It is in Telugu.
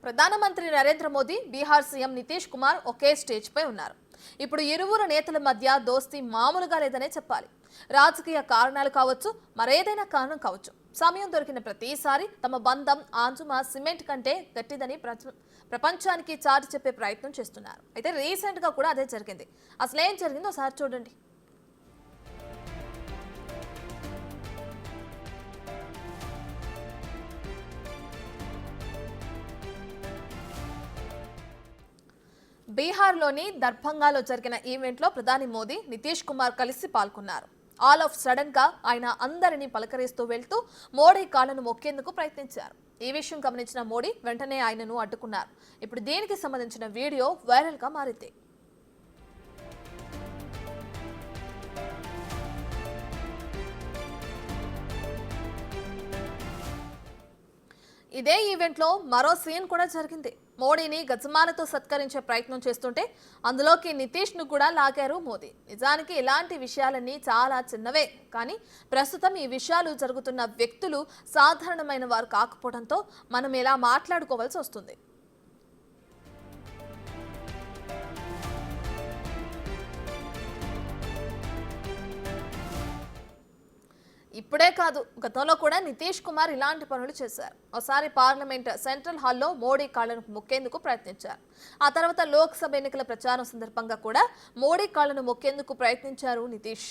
ప్రధానమంత్రి నరేంద్ర మోదీ, బీహార్ సీఎం నితీష్ కుమార్ ఒకే స్టేజ్ పై ఉన్నారు. ఇప్పుడు ఇరువురు నేతల మధ్య దోస్తీ మామూలుగా లేదనే చెప్పాలి. రాజకీయ కారణాలు కావచ్చు, మరేదైనా కారణం కావచ్చు, సమయం దొరికిన ప్రతిసారి తమ బంధం ఆంజుమా సిమెంట్ కంటే గట్టిదని ప్రపంచానికి చాటి చెప్పే ప్రయత్నం చేస్తున్నారు. అయితే రీసెంట్ గా కూడా అదే జరిగింది. అసలేం జరిగిందో ఒకసారి చూడండి. బీహార్లోని దర్భంగాలో జరిగిన ఈవెంట్లో ప్రధాని మోదీ, నితీష్ కుమార్ కలిసి పాల్గొన్నారు. ఆల్ ఆఫ్ సడన్ గా ఆయన అందరినీ పలకరిస్తూ వెళ్తూ మోడీ కాళ్లను మొక్కేందుకు ప్రయత్నించారు. ఈ విషయం గమనించిన మోడీ వెంటనే ఆయనను అడ్డుకున్నారు. ఇప్పుడు దీనికి సంబంధించిన వీడియో వైరల్ గా మారింది. ఇదే ఈవెంట్లో మరో సీన్ కూడా జరిగింది. మోడీని గజమాలతో సత్కరించే ప్రయత్నం చేస్తుంటే అందులోకి నితీష్ ను కూడా లాగారు మోదీ. నిజానికి ఇలాంటి విషయాలన్నీ చాలా చిన్నవే, కానీ ప్రస్తుతం ఈ విషయాలు జరుగుతున్న వ్యక్తులు సాధారణమైన వారు కాకపోవడంతో మనం ఇలా మాట్లాడుకోవాల్సి వస్తుంది. ఇప్పుడే కాదు, గతంలో కూడా నితీష్ కుమార్ ఇలాంటి పనులు చేశారు. ఒకసారి పార్లమెంట్ సెంట్రల్ హాల్లో మోడీ కాళ్లను మొక్కేందుకు ప్రయత్నించారు. ఆ తర్వాత లోక్సభ ఎన్నికల ప్రచారం సందర్భంగా కూడా మోడీ కాళ్లను మొక్కేందుకు ప్రయత్నించారు నితీష్.